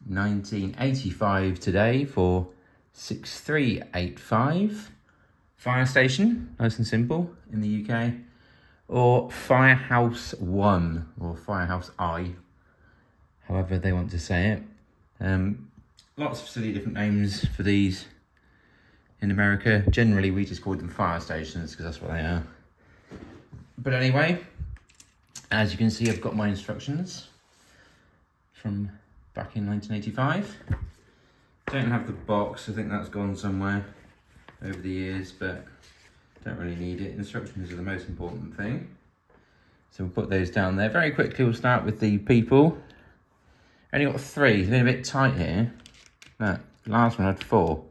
1985 today for 6385. Fire station, nice and simple in the UK. Or Firehouse 1 or Firehouse I, however they want to say it. Lots of silly different names for these in America. Generally we just call them fire stations because that's what they are. But anyway, as you can see, I've got my instructions from back in 1985. Don't have the box, I think that's gone somewhere over the years, but don't really need it. Instructions are the most important thing. So we'll put those down there. Very quickly we'll start with the people. Only got 3, it's been a bit tight here. Look, last one had 4.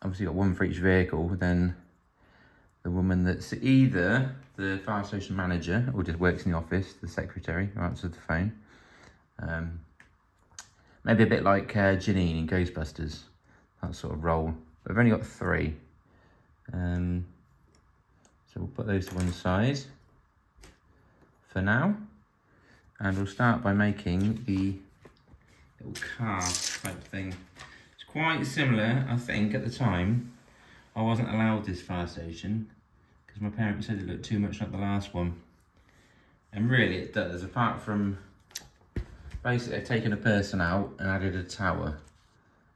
Obviously got 1 for each vehicle, then the woman that's either the fire station manager or just works in the office, the secretary who answers the phone. Maybe a bit like Janine in Ghostbusters, that sort of role. But I've only got 3. So we'll put those to one side for now. And we'll start by making the little car type thing. It's quite similar, I think, at the time. I wasn't allowed this fire station because my parents said it looked too much like the last one. And really it does, apart from basically taking a person out and added a tower.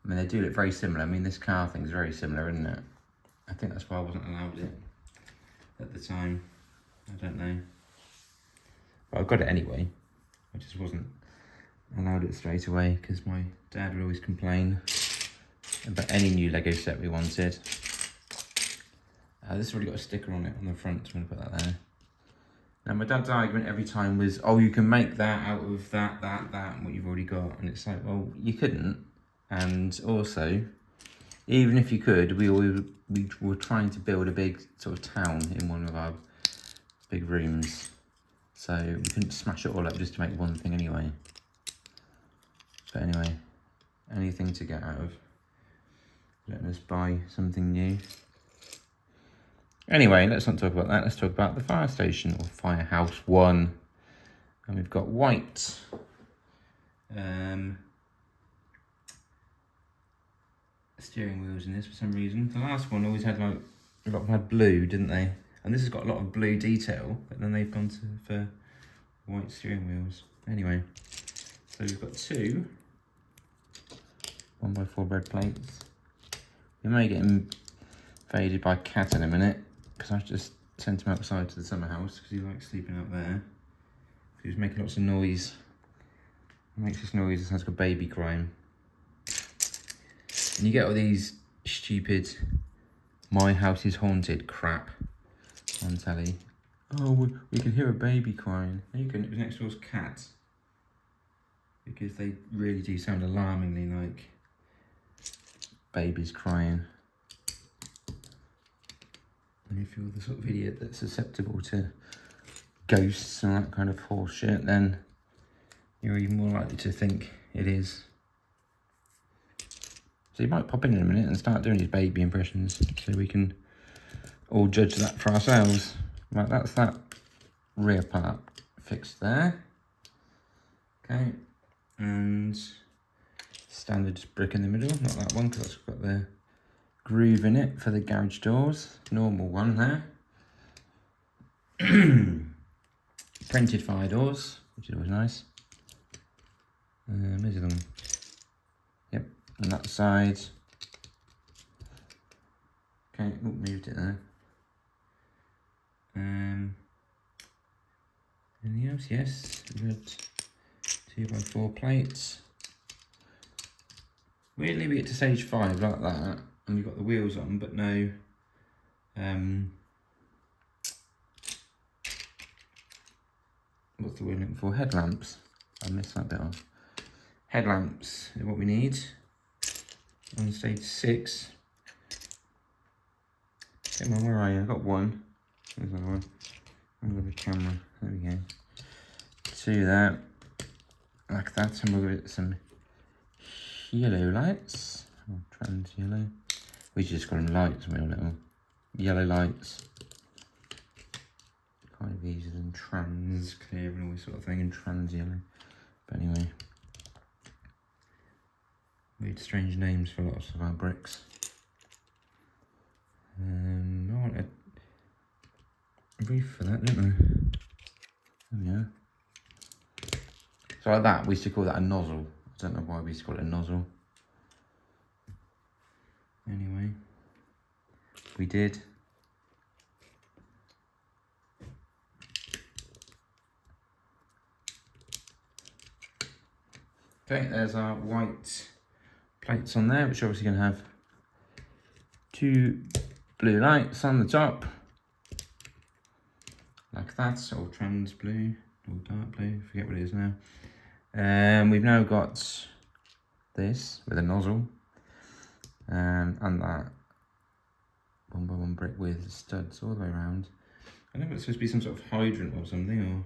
I mean, they do look very similar. I mean, this car thing's very similar, isn't it? I think that's why I wasn't allowed it at the time. I don't know. But I've got it anyway. I just wasn't allowed it straight away because my dad would always complain about any new Lego set we wanted. This has already got a sticker on it on the front, so I'm going to put that there. Now, my dad's argument every time was, oh, you can make that out of that, and what you've already got. And it's like, well, you couldn't. And also, even if you could, we were trying to build a big sort of town in one of our big rooms. So we couldn't smash it all up just to make one thing anyway. But anyway, anything to get out of letting us buy something new. Anyway, let's not talk about that. Let's talk about the fire station, or Firehouse 1. And we've got white. Steering wheels in this for some reason. The last one always had like, a lot of them had blue, didn't they? And this has got a lot of blue detail, but then they've gone for white steering wheels. Anyway, so we've got 2 1x4 bread plates. We may get him faded by Cat in a minute, because I've just sent him outside to the summer house because he likes sleeping out there. He was making lots of noise. He makes this noise, it sounds like a baby crying. And you get all these stupid "my house is haunted" crap on telly. Oh, we can hear a baby crying. No, you can. It was next door's cat. Because they really do sound alarmingly like babies crying. And if you're the sort of idiot that's susceptible to ghosts and that kind of horse shit, then you're even more likely to think it is. So he might pop in a minute and start doing his baby impressions so we can all judge that for ourselves. Right, that's that rear part fixed there. Okay, and standard brick in the middle, not that one because that's got the groove in it for the garage doors. Normal one there. Printed fire doors, which is always nice. Measure them. Yep, on that side. Okay, oh, moved it there. Anything else? Yes, we've got 2x4 plates. Weirdly, we get to stage 5 like that, and we've got the wheels on, but no. What's the word looking for? Headlamps. I missed that bit off. Headlamps are what we need on stage 6. Come on, where are you? I've got 1. There's another one. I've got the camera. There we go. 2 there. Like that. And we'll give it some yellow lights. Oh, trans yellow. We just got them lights, we all little yellow lights. Kind of easier than trans clear and all this sort of thing, and trans yellow. But anyway, we had strange names for lots of our bricks. I want a reef for that, didn't I? There we are. So like that, we used to call that a nozzle. I don't know why we used to call it a nozzle. Anyway, we did. Okay, there's our white plates on there, which are obviously going to have 2 blue lights on the top. Like that, or trans blue, or dark blue, forget what it is now. We've now got this with a nozzle, and that 1x1 brick with studs all the way around. I don't know if it's supposed to be some sort of hydrant or something, or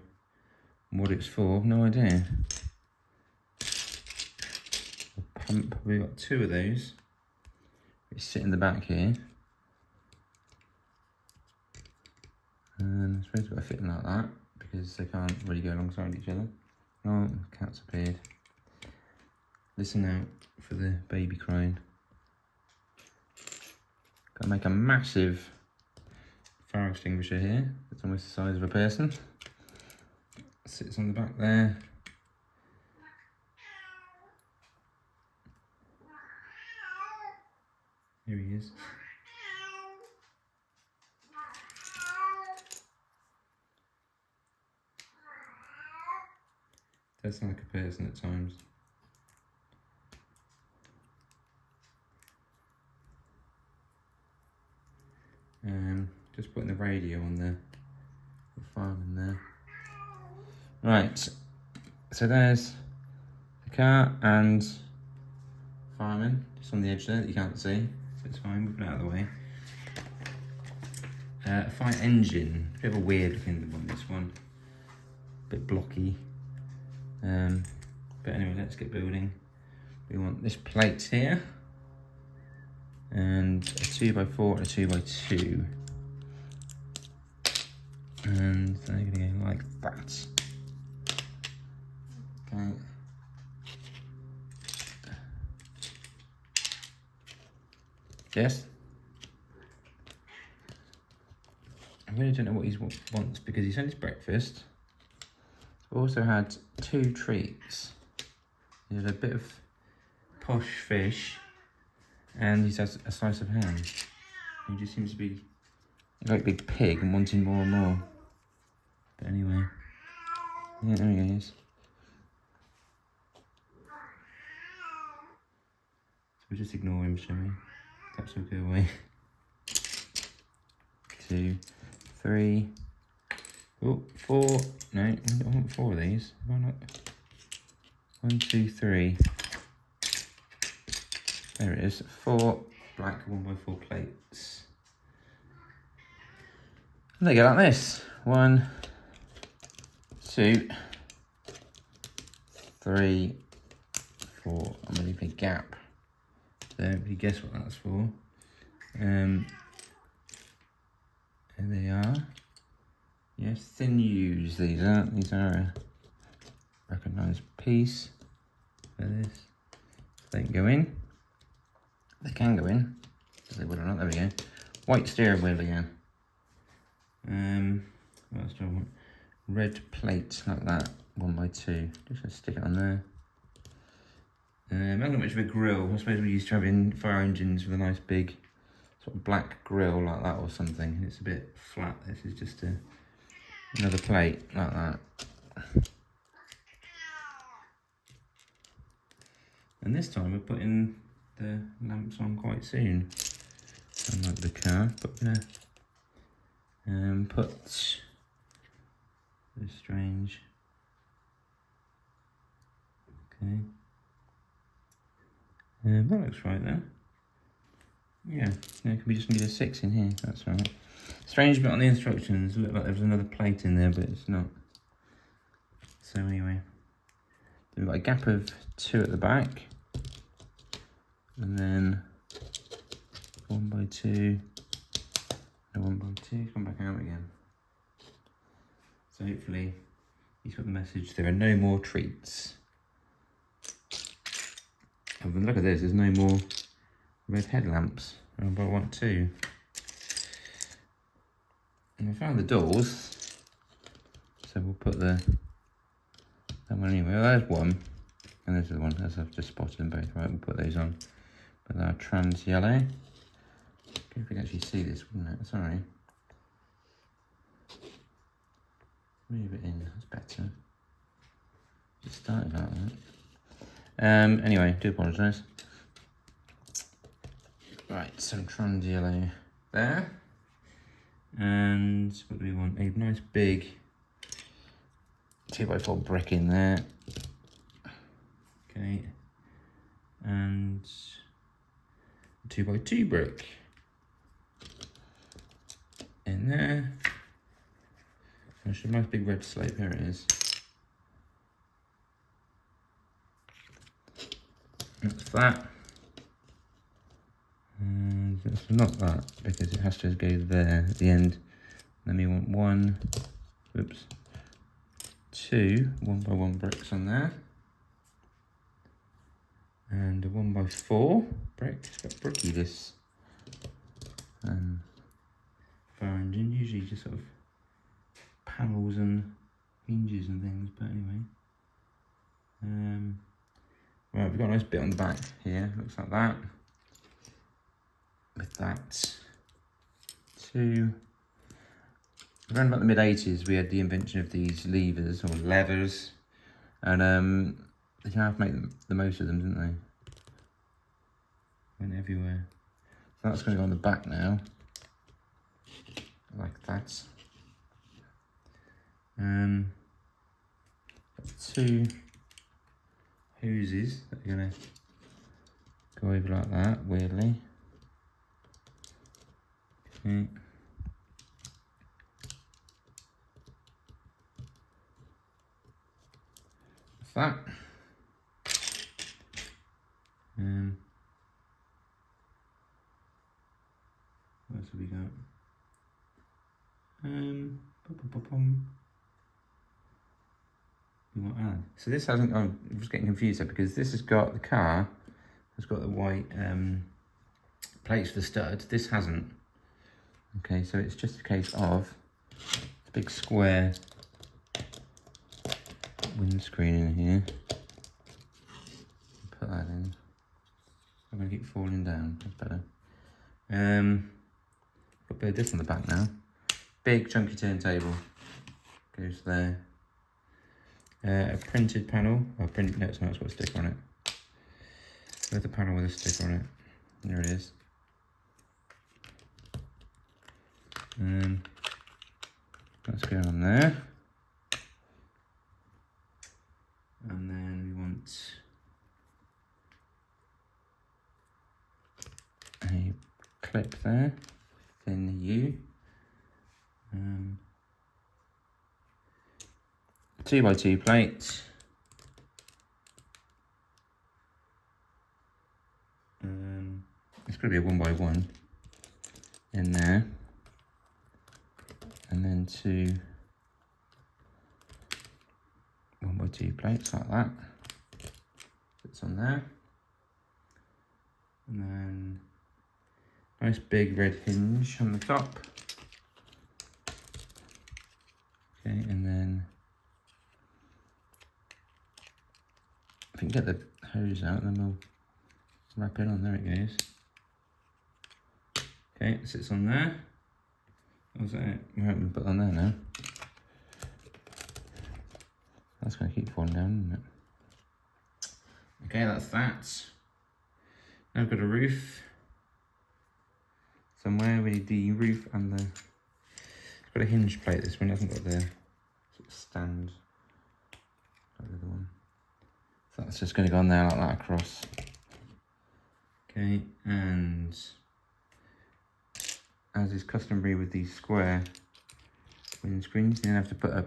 what it's for, no idea. A pump, we've got 2 of those. They sit in the back here. And I suppose we've got to fit them like that, because they can't really go alongside each other. Oh, the cat's appeared. Listen out for the baby crying. Got to make a massive fire extinguisher here. It's almost the size of a person. Sits on the back there. Here he is. Does sound like a person at times. Just putting the radio on the farm in there. Right, so there's the car and farming, just on the edge there that you can't see, so it's fine, we'll put it out of the way. A fire engine, a bit of a weird looking one, this one, a bit blocky. But anyway, let's get building. We want this plate here, and a 2x4 and a 2x2. And they're going to go like that. Okay. Yes? I really don't know what he wants, because he's had his breakfast. Also had 2 treats. He had a bit of posh fish, and he's had a slice of ham. He just seems to be like a big pig and wanting more and more. But anyway, yeah, there he is. So we'll just ignore him, shall we? Perhaps we'll go away. 2, 3, oh, 4. No, I want 4 of these. Why not? 1, 2, 3. There it is. 4 black 1x4 plates. And they go like this. 1, 2, 3, 4. I'm going to leave a gap there. If you guess what that's for. There they are. Yes, thin U's these aren't. These are a recognised piece for this. They can go in. They can go in. They would or not. There we go. White steering wheel again. What else do I want? Red plate like that. 1x2. Just gonna stick it on there. Not much of a grill. I suppose we used to have in fire engines with a nice big sort of black grill like that or something. It's a bit flat. This is just another plate like that. And this time we're putting the lamps on quite soon. Unlike the car, but we're gonna put this strange. Okay. That looks right there. Yeah, we just need a 6 in here, that's right. Strange bit on the instructions, it looked like there was another plate in there, but it's not. So anyway, we've got a gap of 2 at the back, and then 1x2, and 1x2, come back out again. So hopefully he's got the message, there are no more treats. And look at this, there's no more red headlamps. Oh, but I want two. And I found the doors. So we'll put that one anyway. Well, there's one. And there's the one, as I've just spotted them both. Right, we'll put those on. But they're trans yellow. If we can actually see this, wouldn't it? Sorry. Move it in, that's better. Just started like that. Anyway, do apologise. Right, some trans yellow there. And what do we want? A nice big 2x4 brick in there. Okay. And 2x2 brick in there. There's a nice big red slope, here it is. That's that. And that's not that, because it has to go there at the end. Then we want one, oops, two 1x1 bricks on there. And a 1x4 brick. It's got bricky, this fire engine. Usually just sort of panels and hinges and things, but anyway. Right, we've got a nice bit on the back here, looks like that. With that, two. Around about the mid-80s, we had the invention of these levers, or levers, and they can have to make the most of them, didn't they? Went everywhere. So that's going to go on the back now, like that. Two hoses that are going to go over like that, weirdly. Okay. That's that. What else have we got? We want add. So this hasn't. I'm just getting confused there, because this has got the car has got the white plates for the stud. This hasn't. Okay, so it's just a case of a big square windscreen in here. Put that in. I'm gonna keep falling down. That's better. Got a bit of this on the back now. Big chunky turntable goes there. A printed panel. Oh, no, it's not. It's got a sticker on it. With a panel with a sticker on it. There it is. That's going on there. And then we want a clip there, thin U. 2x2 plate. It's going to be a 1x1 in there. And then two 1x2 plates like that. Fits on there. And then nice big red hinge on the top. Okay, and then if we can get the hose out, then we'll wrap it on. There it goes. Okay, it sits on there. Was that it? We're going to put it on there now. That's going to keep falling down, isn't it? Okay, that's that. Now I've got a roof. Somewhere we need the roof and the... It's got a hinge plate, this one hasn't got the sort of stand. Got the other one. So that's just going to go on there like that across. Okay, and as is customary with these square windscreens, you then have to put a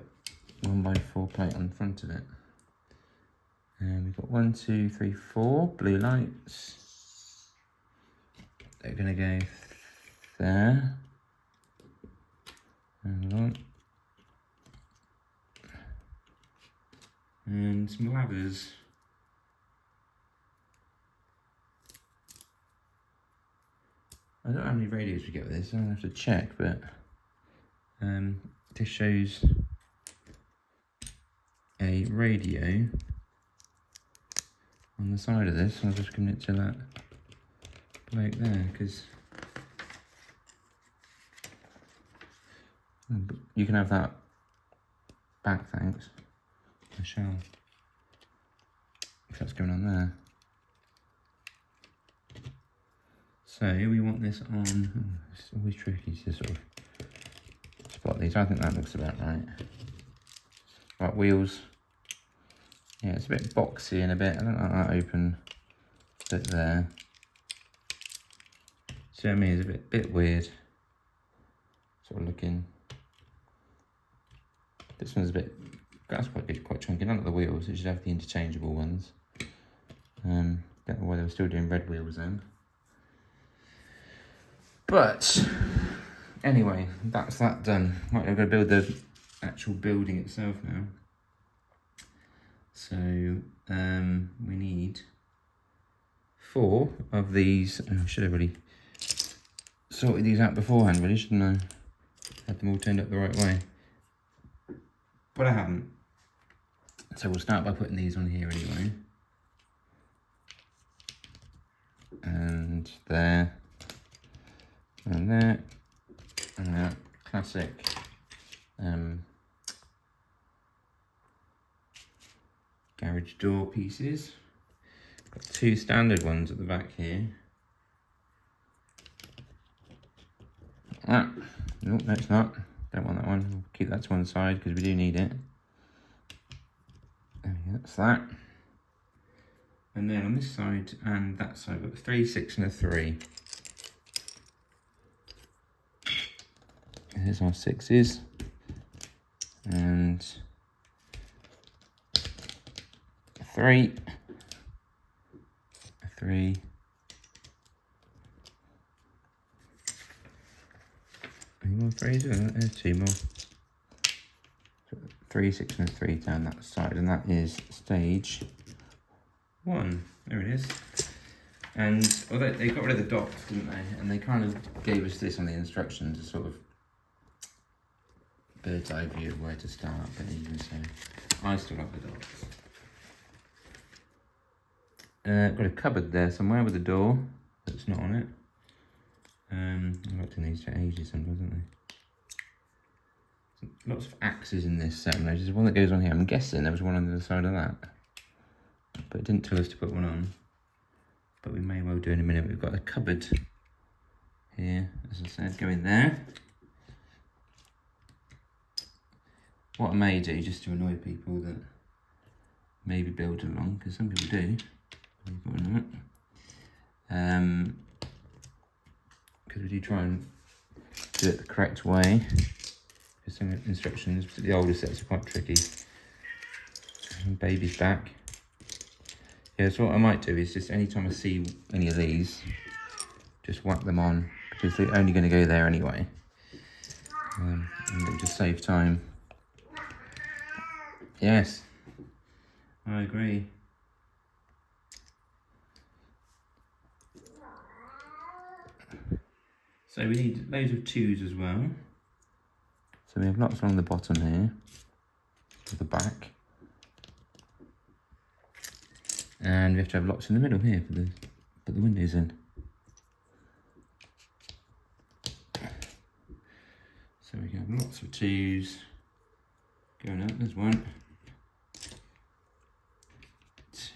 1x4 plate on the front of it. And we've got 1, 2, 3, 4 blue lights. They're going to go there. Hang on. And some ladders. I don't know how many radios we get with this, I'm gonna have to check, but this shows a radio on the side of this. I'll just give it to that bloke there, because you can have that back, thanks. I shall. If that's going on there. So we want this on. It's always tricky to sort of spot these. I think that looks about right. Right, wheels. Yeah, it's a bit boxy and a bit. I don't like that open bit there. See what I mean? It's a bit weird. Sort of looking. This one's a bit. That's quite big, quite chunky. None of the wheels. It should have the interchangeable ones. Don't know why they were still doing red wheels then. But anyway, that's that done. Right, I'm going to build the actual building itself now. So we need 4 of these. I should have really sorted these out beforehand, really, shouldn't I? Had them all turned up the right way. But I haven't. So we'll start by putting these on here anyway. And there. And there. And that classic garage door pieces. Got 2 standard ones at the back here. Nope, no it's not. Don't want that one. We'll keep that to one side because we do need it. There we go, that's that. And then on this side and that side, we've got a 3, 6 and a 3. Here's our 6s. And a 3. A 3. Any more 3s? There's 2 more. 3, 6 and a 3 down that side, and that is stage 1. There it is. And although they got rid of the dots, didn't they? And they kind of gave us this on the instructions, a sort of bird's eye view of where to start, but even so, I still like the dots. Got a cupboard there somewhere with a door that's not on it. I've looked in these for ages sometimes, haven't they? Lots of axes in this set. There's one that goes on here. I'm guessing there was one on the other side of that. But it didn't tell us to put one on. But we may well do in a minute. We've got a cupboard here, as I said, going there. What I may do, just to annoy people that maybe build along, because some people do. Because we do try and do it the correct way. Because some instructions, the older sets are quite tricky. And baby's back. Yeah, so what I might do is just anytime I see any of these, just whack them on, because they're only going to go there anyway. And it'll just save time. Yes, I agree. So we need loads of 2s as well. So we have lots along the bottom here, to the back. And we have to have lots in the middle here for the put the windows in. So we can have lots of 2s going up. There's 1,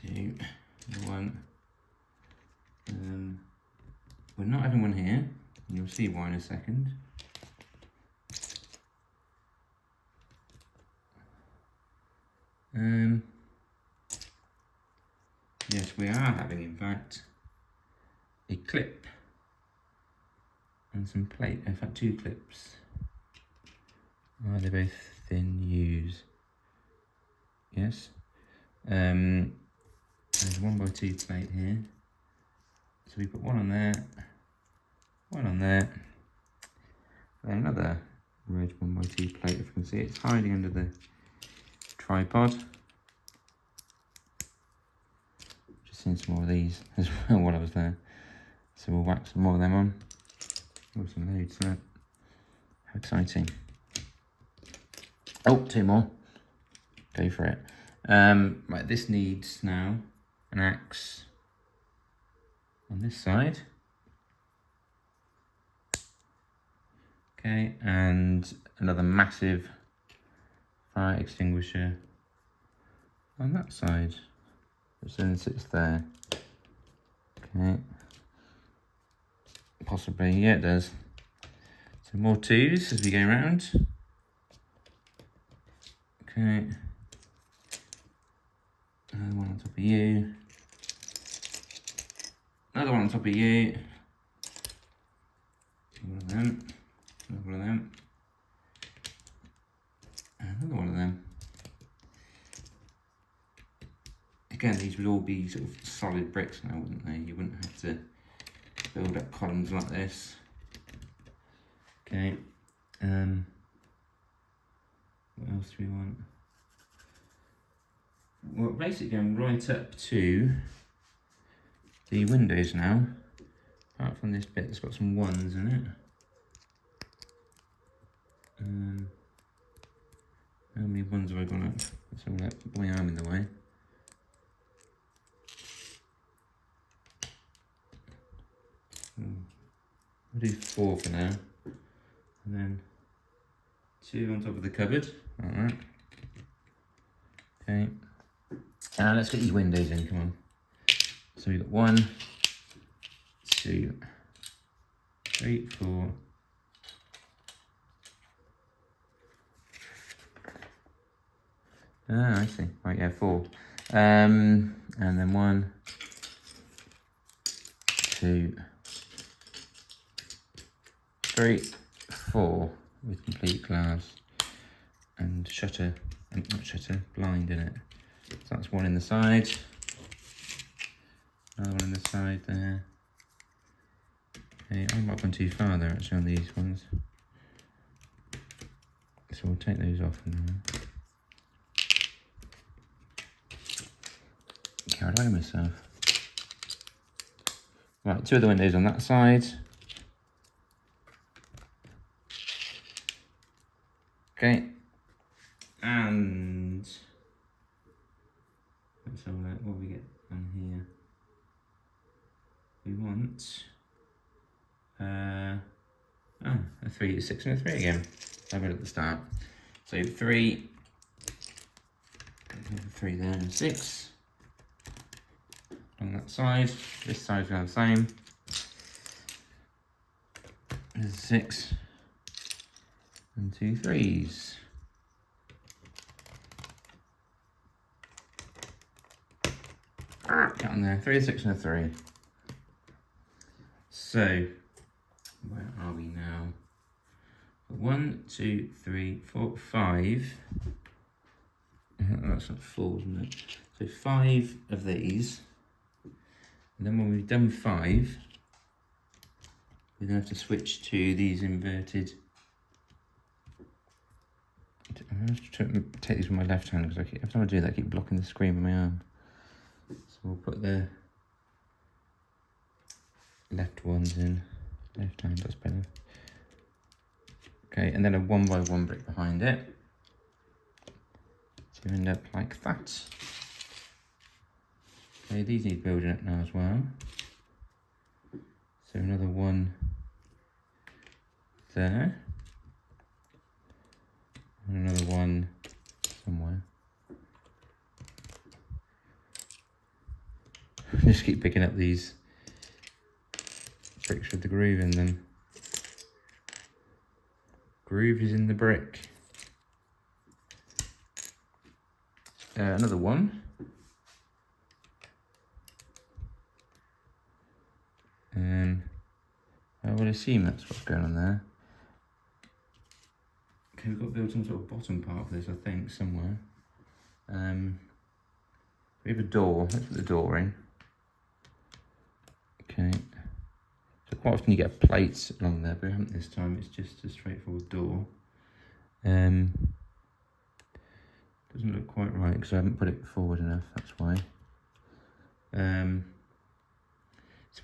2, 1. We're not having one here. You'll see why in a second. Yes, we are having, in fact, a clip and some plate. In fact, 2 clips. Are they both thin U's? Yes. There's a 1x2 plate here. So we put 1 on there, 1 on there, and another red 1x2 plate. If you can see, it's hiding under the tripod. Just seen some more of these as well while I was there. So we'll whack some more of them on. Some loads, look. How exciting. Oh, 2 more. Go for it. Right, this needs now an axe on this side. Okay, and another massive fire extinguisher on that side, which then sits there. Okay. Possibly, yeah, it does. So more 2s as we go around. Okay. Another one on top of you. Another one on top of you. One of them. Another one of them. Another one of them. Again, these would all be sort of solid bricks now, wouldn't they? You wouldn't have to build up columns like this. Okay. What else do we want? Well, basically going right up to the windows now. Apart from this bit that's got some 1s in it. How many 1s have I got up? Let's have a look. Put my arm in the way. I'll do 4 for now. And then 2 on top of the cupboard. Alright. Okay. Let's get these windows in, come on. So we've got 1, 2, 3, 4. Ah, I see. Right, yeah, 4. And then 1, 2, 3, 4 with complete glass and shutter, not shutter, blind in it. So that's 1 in the side. Another 1 in the side there. Okay, I might have gone too far there actually on these ones. So we'll take those off now. Carried away myself. Right, 2 of the windows on that side. Okay, and let's have a look what we get on here. We want a 3, a 6, and a 3 again. Have it at the start. So 3 there, and 6 on that side. This side's going to have the same. There's 6 and 2 3s. Get on there, 3, 6, and a 3. So, where are we now? 1, 2, 3, 4, 5. That's not 4, isn't it? So 5 of these. And then when we've done 5, we're going to have to switch to these inverted. I'm going to take these with my left hand because every time I do that I keep blocking the screen with my arm. So we'll put the left ones in. Left hand, that's better. Okay, and then a 1 by 1 brick behind it. So you end up like that. Okay, these need building up now as well. So another 1 there. And another 1 somewhere. Just keep picking up these bricks with the groove in them. Groove is in the brick. Another 1. And I would assume that's what's going on there. Okay, we've got to build some sort of bottom part of this, I think, somewhere. We have a door. Let's put the door in. Okay. So quite often you get plates along there, but we haven't this time. It's just a straightforward door. Doesn't look quite right because I haven't put it forward enough. That's why. So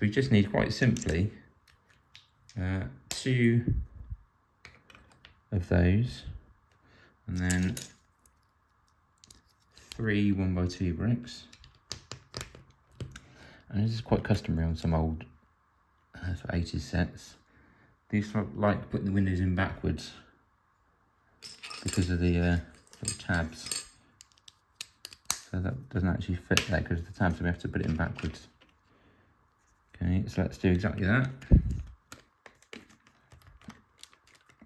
we just need, quite simply, 2 of those, and then 3 1x2 bricks. And this is quite customary on some old sort of 80s sets. These sort of like putting the windows in backwards because of the little tabs. So that doesn't actually fit there because of the tabs, so we have to put it in backwards. Okay, so let's do exactly that.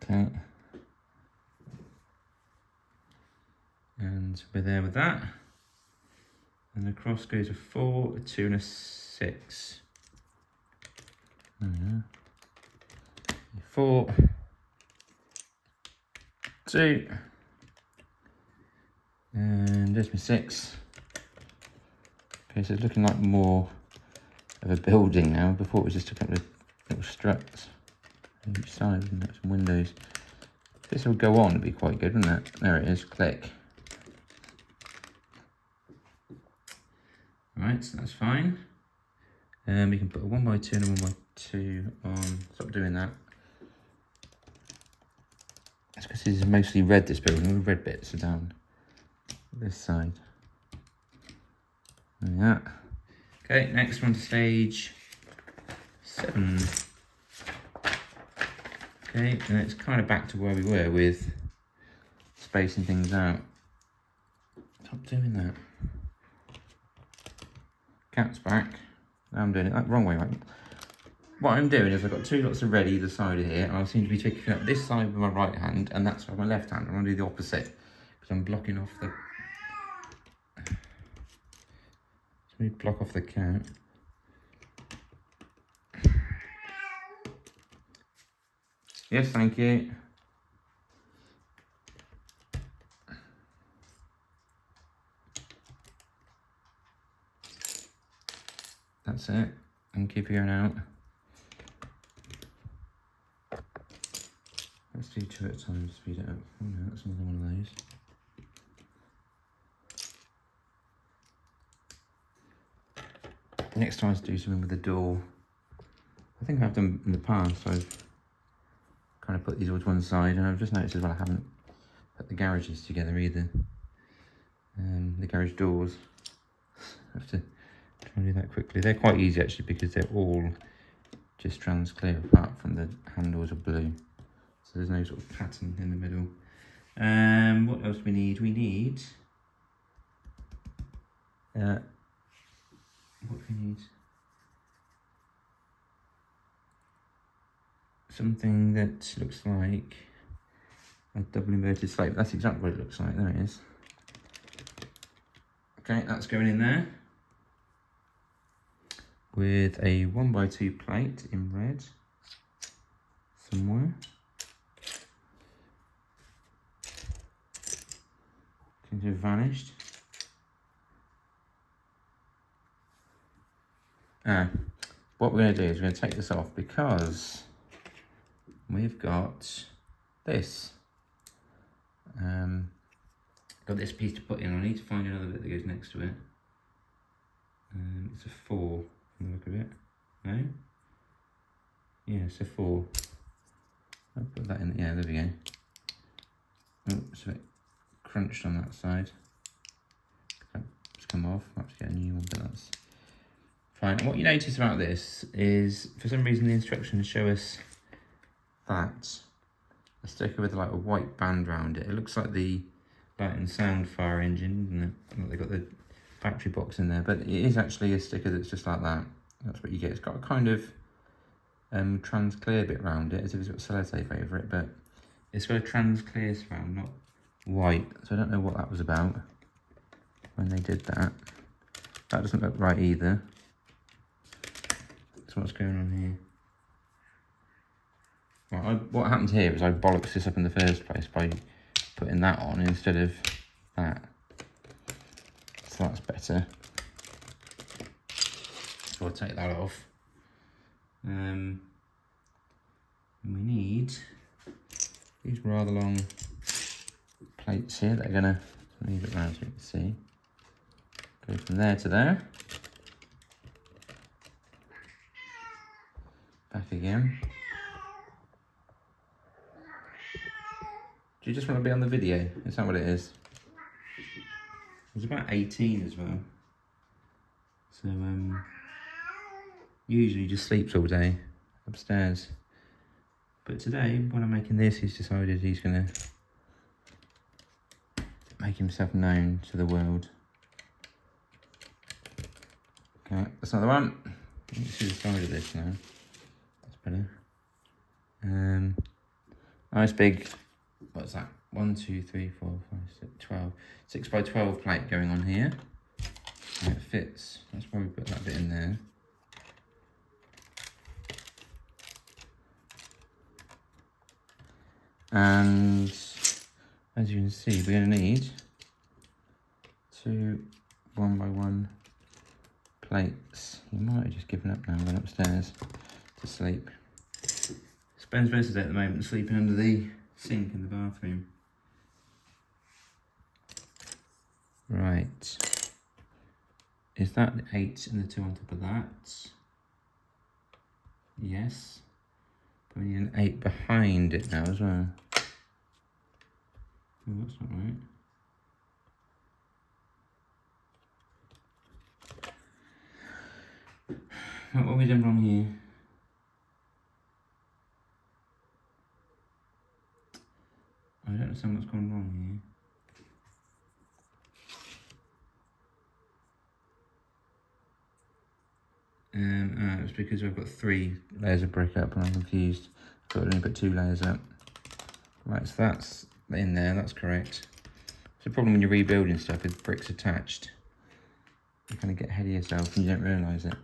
Okay. And we're there with that. And the cross goes a 4, a 2 and a 6. There we go. 4, 2, and there's my 6. Okay, so it's looking like more of a building now. Before it was just a couple of little struts on each side, and some windows. If this would go on, it'd be quite good, wouldn't it? There it is, click. Alright, so that's fine. We can put a 1x2 and a 1x2 on. Stop doing that. It's because this is mostly red, this building. All the red bits are down this side. Like that. Okay, next one to stage 7. Okay, and it's kind of back to where we were with spacing things out. Stop doing that. Cat's back. Now I'm doing it that wrong way, right? What I'm doing is I've got 2 lots of red either side of here, and I seem to be taking up this side with my right hand and that side with my left hand. I'm going to do the opposite because I'm blocking off the. Let me block off the cat. Yes, thank you. That's it. And keep it going out. Let's do 2 at a time to speed it up. Oh no, that's another one of those. Next time to do something with the door. I think I've done in the past, so I've kind of put these all to one side, and I've just noticed as well I haven't put the garages together either. The garage doors. I have to try and do that quickly. They're quite easy actually because they're all just trans clear apart from the handles are blue. So there's no sort of pattern in the middle. What else do we need? We need what do we need? Something that looks like a double inverted slate. That's exactly what it looks like. There it is. Okay, that's going in there with a 1x2 plate in red somewhere. Seems to have vanished. What we're going to do is we're going to take this off because we've got this. Got this piece to put in. I need to find another bit that goes next to it. It's a 4 from the look of it. No? Yeah, it's a 4. I'll put that in. Yeah, there we go. Oh, it's a bit crunched on that side. It's come off. I'll have to get a new one, but that's fine. And what you notice about this is, for some reason, the instructions show us that a sticker with like a white band around it. It looks like the light and sound fire engine, isn't it? They've got the battery box in there, but it is actually a sticker that's just like that. That's what you get. It's got a kind of trans clear bit around it, as if it's got sellotape over it, but it's got a trans clear surround, not white. So I don't know what that was about when they did that. That doesn't look right either. So what's going on here? Well, what happened here is I bollocks this up in the first place by putting that on instead of that. So that's better. So I'll take that off. And we need these rather long plates here that are gonna move it around so you can see. Go from there to there. Back again. Do you just want to be on the video? Is that what it is? He's about 18 as well. So, usually just sleeps all day upstairs. But today, when I'm making this, he's decided he's going to make himself known to the world. Okay, that's another one. You can see the side of this now. That's better. Nice big, what's that? 1, 2, 3, 4, 5, 6, 12. 6 by 12 plate going on here. And it fits. That's why we put that bit in there. And as you can see, we're going to need 2 1x1 plates. He might have just given up now and gone upstairs to sleep. Spends most of the day at the moment sleeping under the sink in the bathroom. Right. Is that the 8 and the 2 on top of that? Yes. But we need an 8 behind it now as well. Oh, that's not right. What have we done wrong here? I don't understand what's gone wrong here. It's because I've got 3 layers of brick up and I'm confused. I thought I'd only put 2 layers up. Right, so that's in there, that's correct. It's a problem when you're rebuilding stuff with bricks attached. You kind of get ahead of yourself and you don't realise it.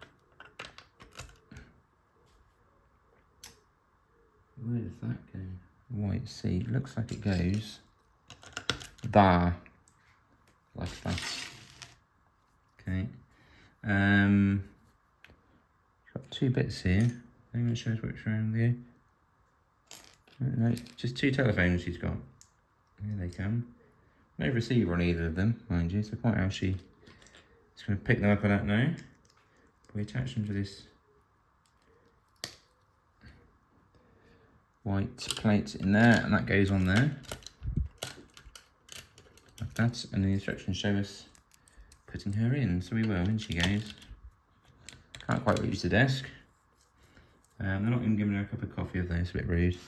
Where does that go? White seat, looks like it goes there, like that. Okay. Got 2 bits here. I'm going to show us which round there. No, just 2 telephones she's got. Here they come. No receiver on either of them, mind you, so quite how she's going to pick them up, I don't know. But we attach them to this white plate in there, and that goes on there. Like that, and the instructions show us putting her in, so we will, in she goes. Can't quite reach the desk. They're not even giving her a cup of coffee, have they? It's a bit rude.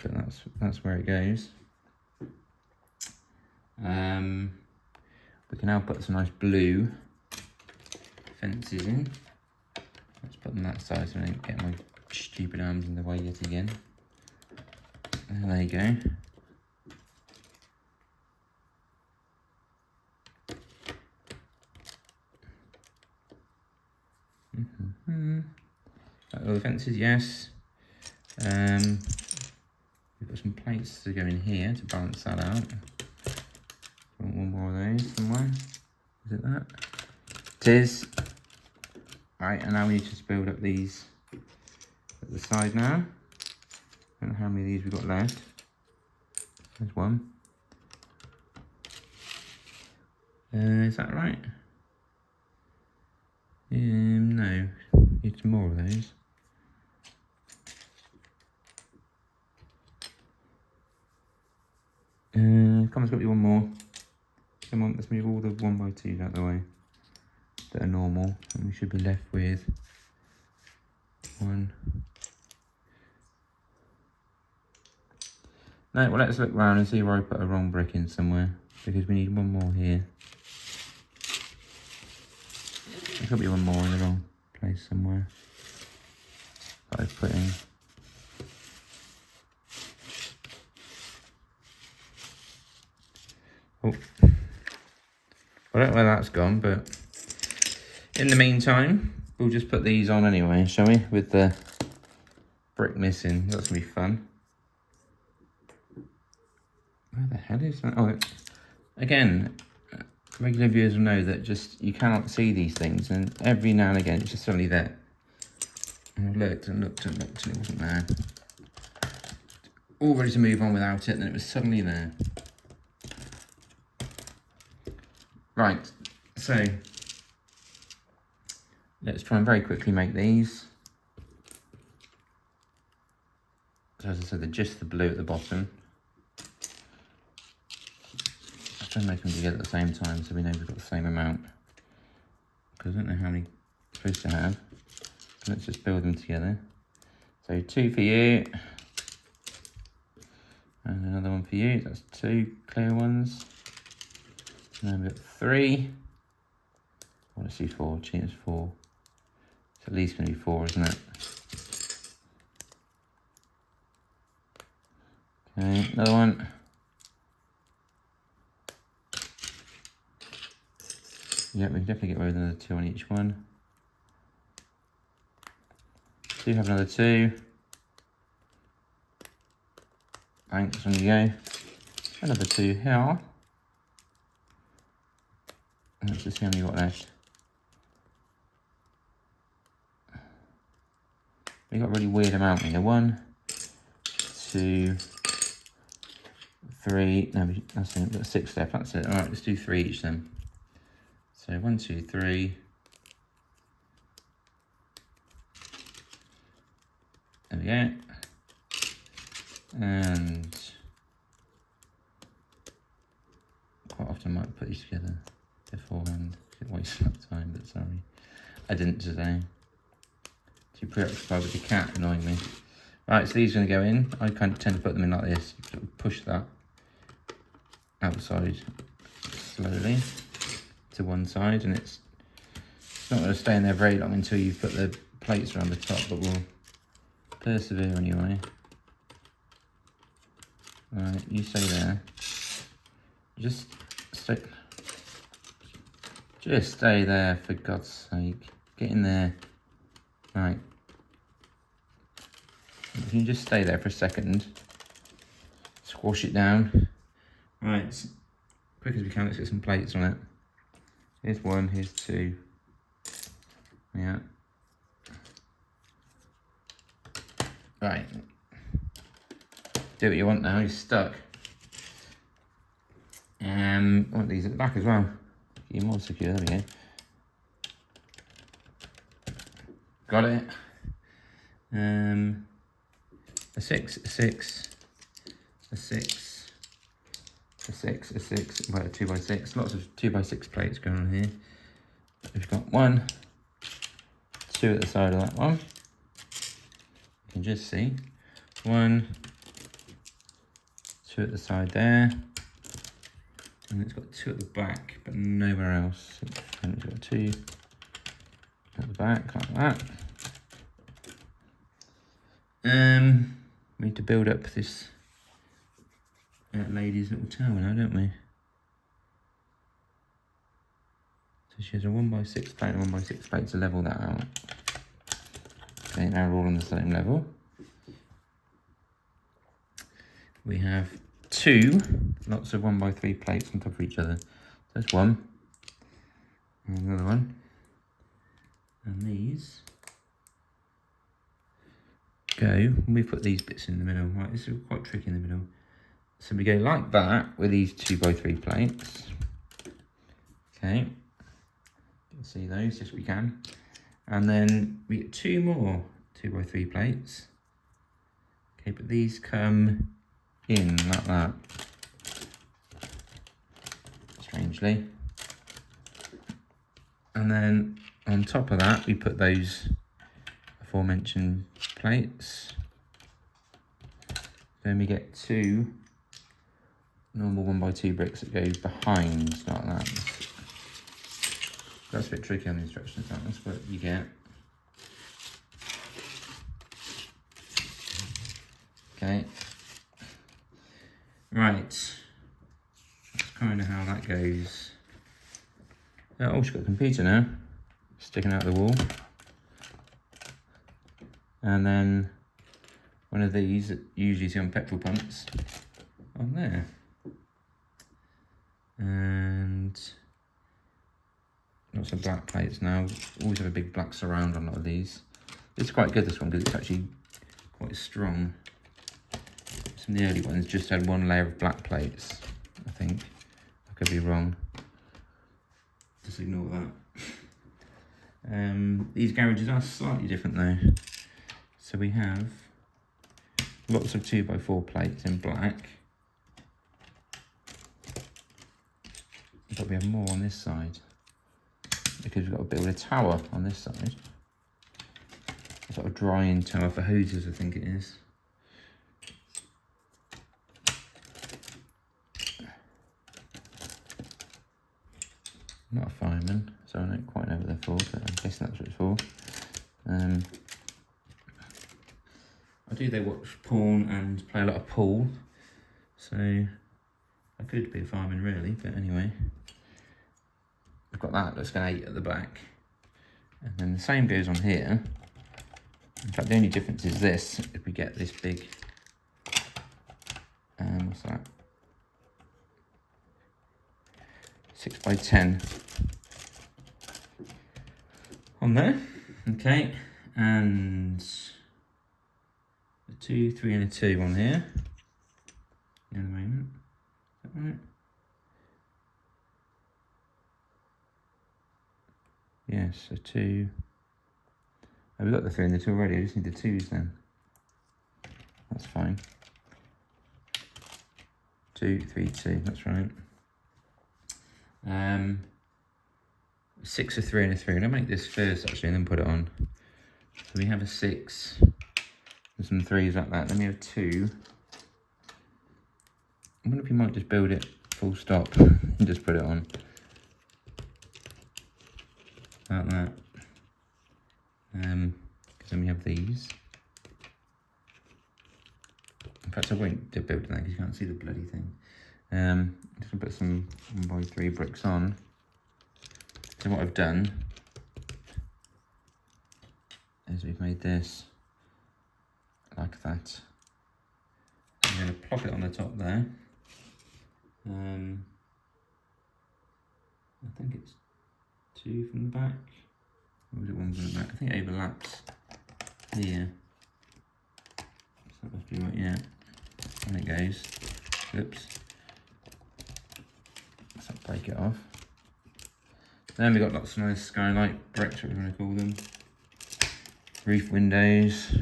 But that's where it goes. We can now put some nice blue fences in. Let's put them that side so I don't get my stupid arms in the way yet again. There you go. All the fences, yes. We've got some plates to go in here to balance that out. Want one more of those somewhere? Is it that? It is. Right, and now we need to just build up these at the side now. I don't know how many of these we've got left. There's one. Is that right? No, need some more of those. Come on, there's got to be one more. Come on, let's move all the 1x2s out of the way that are normal, and we should be left with 1. No, well, let's look round and see where I put a wrong brick in somewhere, because we need one more here. There could be one more in the wrong place somewhere that I've put in. Oh, I don't know where that's gone, but in the meantime, we'll just put these on anyway, shall we? With the brick missing, that's gonna be fun. Where the hell is that? Oh, again, regular viewers will know that just you cannot see these things, and every now and again it's just suddenly there. And I've looked and looked and looked and it wasn't there. All ready to move on without it, and then it was suddenly there. Right, so let's try and very quickly make these. So So as I said, they're just the blue at the bottom. I'm trying to make them together at the same time so we know we've got the same amount. Because I don't know how many we're supposed to have. So let's just build them together. So 2 for you. And another one for you. That's 2 clear ones. And then we've got 3. Well, let's do 4. Cheaters 4. It's at least going to be 4, isn't it? Okay, another one. Yeah, we can definitely get rid of another 2 on each one. Do have another 2. Thanks, on you go. Another 2 here. Let's just see how many we've got left. We've got a really weird amount here. 1, 2, 3. No, that's it. We've got 6 left. That's it. All right, let's do 3 each then. So 1, 2, 3. There we go. And quite often I might put these together beforehand. It wastes a lot of time, but sorry. I didn't today. Too preoccupied with the cat annoying me. Right, so these are going to go in. I kind of tend to put them in like this. Sort of push that outside slowly to one side, and it's not going to stay in there very long until you've put the plates around the top, but we'll persevere anyway. Right, you stay there. Just stay there, for God's sake. Get in there. Right. If you just stay there for a second, squash it down. Right, as quick as we can, let's get some plates on it. Here's 1, here's 2. Yeah. Right. Do what you want now, you're stuck. I want these at the back as well. Get you more secure, there we go. Got it. A 6, a 6, a 6, a 6, a 6, well, a 2x6. Lots of 2x6 plates going on here. We've got 1, 2 at the side of that one. You can just see 1, 2 at the side there. And it's got 2 at the back, but nowhere else. And it's got 2 at the back, like that. We need to build up this lady's little tower now, don't we? So she has a 1x6 plate and a 1x6 plate to level that out. Okay, now we're all on the same level. We have 2 lots of 1x3 plates on top of each other. So that's 1. And another one. And these go, we put these bits in the middle. Right, this is quite tricky in the middle. So we go like that with these 2x3 plates. Okay. You can see those, yes we can. And then we get 2 more 2x3 plates. Okay, but these come in like that. Strangely. And then on top of that, we put those aforementioned plates. Then we get 2 normal 1x2 bricks that go behind like that. That's a bit tricky on the instructions, that's what you get. Okay. Right. That's kind of how that goes. Oh, she's got a computer now, sticking out the wall. And then one of these that you usually see on petrol pumps on there. And lots of black plates now. Always have a big black surround on a lot of these. It's quite good, this one, because it's actually quite strong. Some of the early ones just had 1 layer of black plates, I think. I could be wrong. Just ignore that. These garages are slightly different though. So we have lots of 2x4 plates in black. But we have more on this side because we've got to build a tower on this side. A sort of drying tower for hoses, I think it is. I'm not a fireman, so I don't quite know what they're for, but I'm guessing that's what it's for. I do they watch porn and play a lot of pool, so I could be a fireman really, but anyway. I've got that, that's going 8 at the back. And then the same goes on here. In fact, the only difference is this, if we get this big, what's that? 6x10 on there, okay, and a 2, 3 and a 2 on here in a moment, is that right? Yes, a 2, oh, we've got the 3 and the 2 already, I just need the 2s then, that's fine, 2, 3, 2, that's right. 6, a 3 and a 3. I'm going to make this first actually and then put it on. So we have a 6 and some 3s like that. Then we have 2. I wonder if you might just build it full stop and just put it on. Like that. Because then we have these. In fact, I won't build that because you can't see the bloody thing. I'm just going to put some 1x3 bricks on. So what I've done is we've made this like that. I'm going to plop it on the top there. I think it's 2 from the back. Or was it 1 from the back? I think it overlaps here. So that must be right, yeah. And it goes. Oops. So I'll break it off. Then we've got lots of nice skylight bricks, what we want to call them. Roof windows.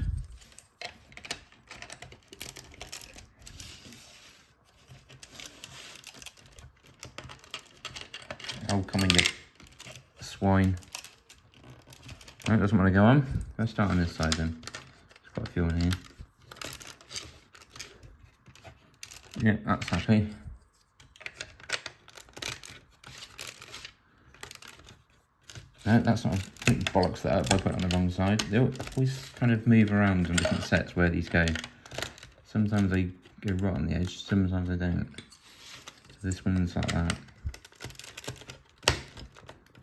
Oh, come on, you swine. No, it doesn't want to go on. Let's start on this side then. There's quite a few in here. Yeah, that's happy. No, that's not. I think bollocks that up by putting it on the wrong side. They always kind of move around on different sets where these go. Sometimes they go right on the edge, sometimes they don't. So this one's like that.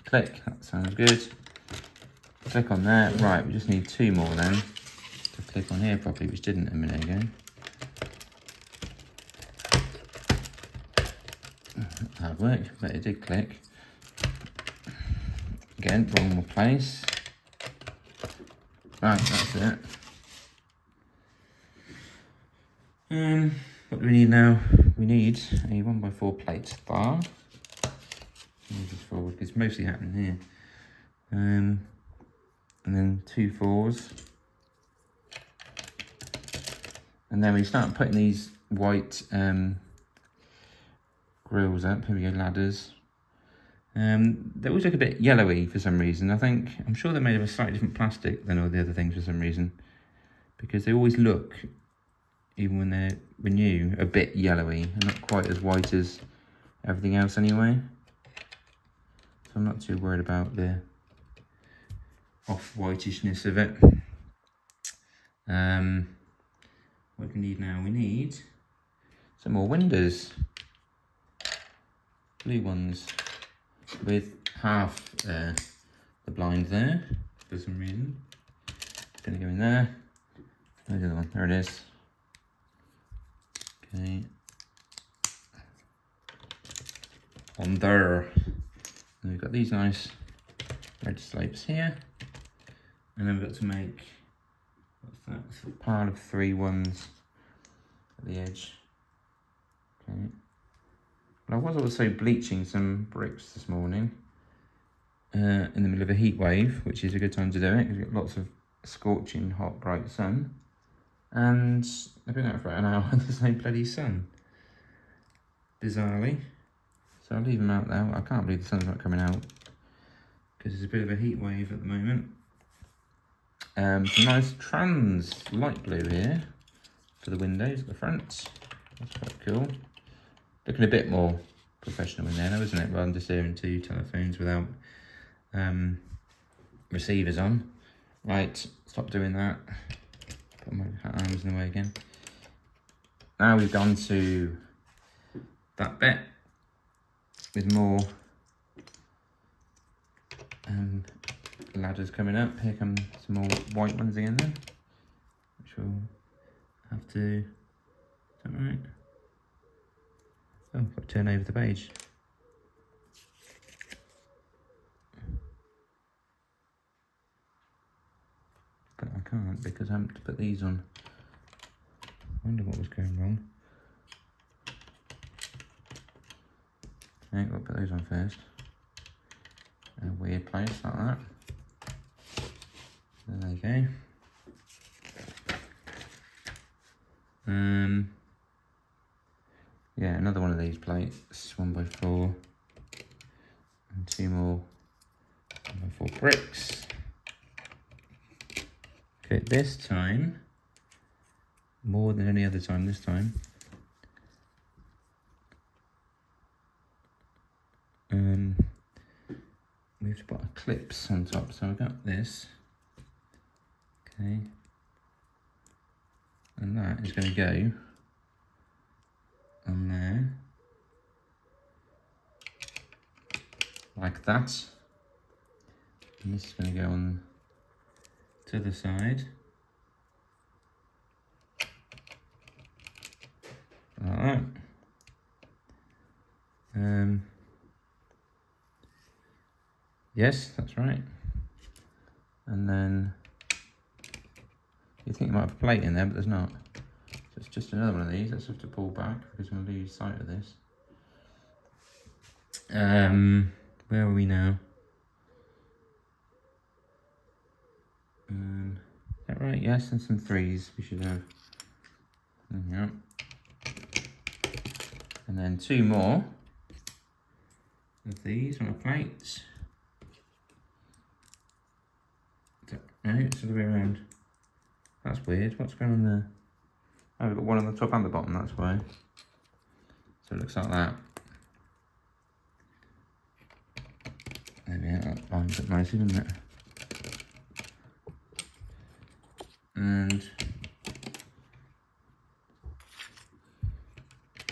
Click, that sounds good. Click on there. Right, we just need 2 more then to click on here properly, which didn't a minute ago. Hard work, but it did click. Again, wrong place. Right, that's it. What do we need now? We need a 1x4 plate bar. Move this forward, it's mostly happening here. And then 2 4s. And then we start putting these white grills up. Here we go, ladders. They always look a bit yellowy for some reason. I'm sure they're made of a slightly different plastic than all the other things for some reason, because they always look, even when they're new, a bit yellowy and not quite as white as everything else anyway. So I'm not too worried about the off-whitishness of it. What do we need now? We need some more windows. Blue ones with half the blind there for some reason. It's going to go in there. Where's the other one? There it is. Okay. On there. And we've got these nice red slopes here. And then we've got to make, what's that? It's a pile of 3 ones at the edge. Okay. Well, I was also bleaching some bricks this morning in the middle of a heat wave, which is a good time to do it because we've got lots of scorching hot bright sun. And they've been out for about an hour and there's no bloody sun, bizarrely. So I'll leave them out there. I can't believe the sun's not coming out because there's a bit of a heat wave at the moment. Some nice trans light blue here for the windows at the front. That's quite cool. Looking a bit more professional in there though, isn't it? Rather than just hearing two telephones without receivers on. Right, stop doing that. Put my arms in the way again. Now we've gone to that bit with more ladders coming up. Here come some more white ones again then, which we'll have to, is that right? Oh, I've got to turn over the page. But I can't because I haven't put these on. I wonder what was going wrong. Okay, we'll put those on first. In a weird place like that. There you go. Yeah, another one of these plates, 1x4, and two more 1x4 bricks. Okay, this time, more than any other time this time, we have to put a clips on top. So I've got this, okay, and that is going to go on there, like that, and this is going to go on to the side, like that. Yes, that's right. And then you think you might have a plate in there, but there's not. So it's just another one of these. Let's have to pull back because I'm going to lose sight of this. Where are we now? Is that right? Yes, and some threes we should have. Yeah. And then two more of these on a plate. No, it's the other way around. That's weird. What's going on there? Oh, we've got one on the top and the bottom, that's why. So it looks like that. There we are, that lines up nicely, doesn't it? And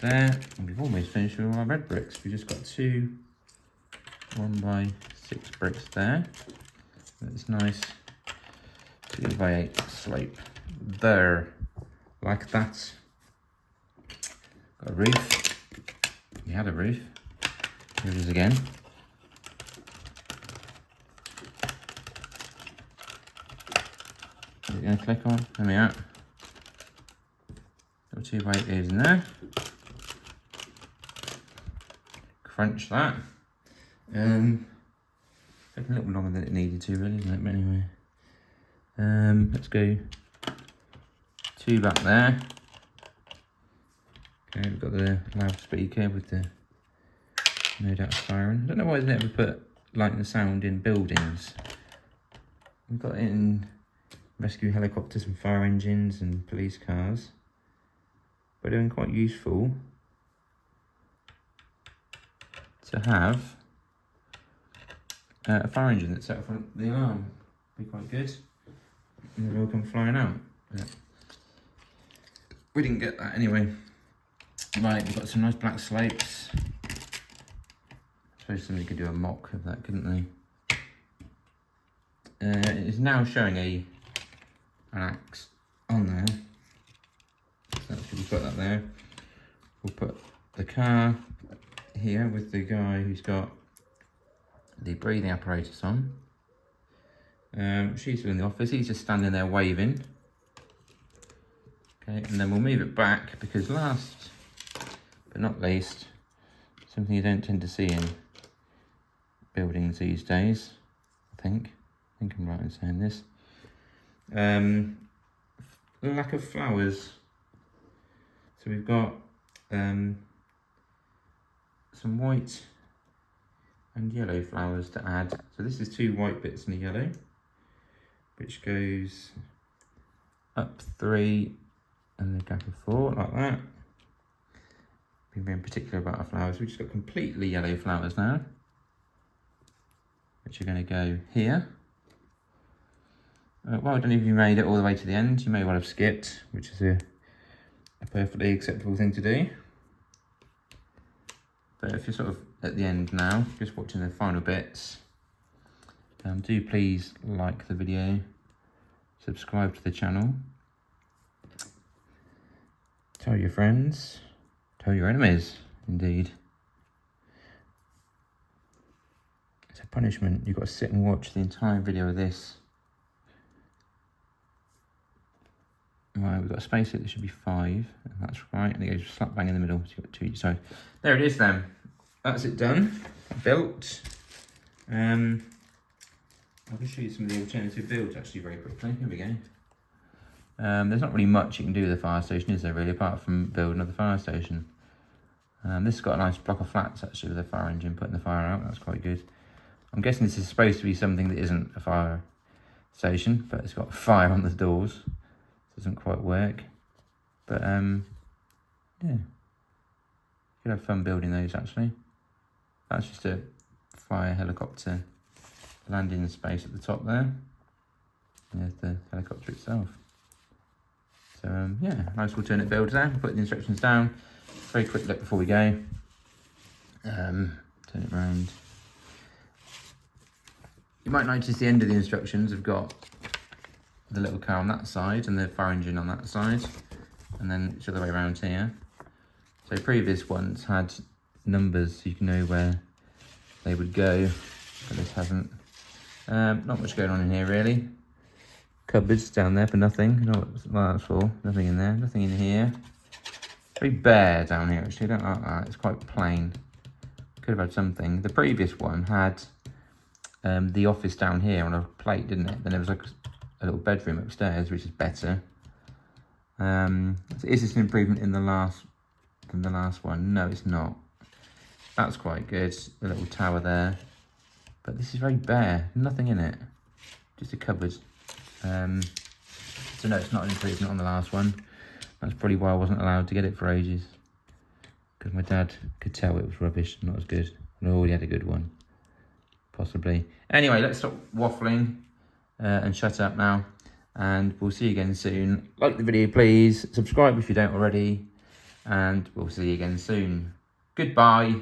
there, and we've almost finished with all our red bricks. We've just got two 1x6 bricks there. That's nice 2x8 slope there, like that. Got a roof. We had a roof. Here it is again. Is it going to click on? There we are. Little 2x8 goes in there. Crunch that. Taking a little longer than it needed to, really, isn't it? But anyway. Let's go two back there. Okay, we've got the loudspeaker with the no doubt siren. I don't know why they never put light and sound in buildings. We've got it in rescue helicopters and fire engines and police cars. But they're quite useful to have a fire engine that's set off the alarm. Be quite good. And they'll all come flying out. But we didn't get that anyway. Right, we've got some nice black slopes. I suppose somebody could do a mock of that, couldn't they? It is now showing an axe on there. So we'll put that there. We'll put the car here with the guy who's got the breathing apparatus on. She's still in the office. He's just standing there waving. Okay, and then we'll move it back because last but not least, something you don't tend to see in buildings these days, I think I'm right in saying this. lack of flowers. So we've got some white and yellow flowers to add. So this is 2 white bits and a yellow, which goes up 3 and the gap of 4, like that. Being very particular about our flowers. We've just got completely yellow flowers now, which are going to go here. Well, I don't know if you made it all the way to the end. You may well have skipped, which is a perfectly acceptable thing to do. But if you're sort of at the end now, just watching the final bits, do please like the video, subscribe to the channel, tell your friends, tell your enemies, indeed. It's a punishment. You've got to sit and watch the entire video of this. Right, we've got a space here that should be 5, and that's right, and it goes slap bang in the middle, so you've got 2 each side. There it is then. That's it done, built. I can show you some of the alternative builds actually very quickly. Here we go. There's not really much you can do with the fire station, is there really, apart from build another fire station. This has got a nice block of flats actually with a fire engine putting the fire out. That's quite good. I'm guessing this is supposed to be something that isn't a fire station, but it's got fire on the doors. Doesn't quite work, but yeah, you could have fun building those actually. That's just a fire helicopter landing space at the top there. There's the helicopter itself. So yeah, nice alternate build there. Put the instructions down. Very quick look before we go. Turn it round. You might notice the end of the instructions have got the little car on that side and the fire engine on that side, and then it's the other way around here. So previous ones had numbers so you can know where they would go, but this hasn't. Not much going on in here really. Cupboards down there for nothing. You know what that's for? Nothing in there, nothing in here. Very bare down here actually, I don't like that. It's quite plain. Could have had something. The previous one had the office down here on a plate, didn't it? Then there was like a little bedroom upstairs, which is better. So is this an improvement in the last one? No, it's not. That's quite good. The little tower there, but this is very bare. Nothing in it. Just a cupboard. So no, it's not an improvement on the last one. That's probably why I wasn't allowed to get it for ages, because my dad could tell it was rubbish, not as good. And I already had a good one, possibly. Anyway, let's stop waffling and shut up now, and we'll see you again soon. Like the video please, subscribe if you don't already, and we'll see you again soon. Goodbye.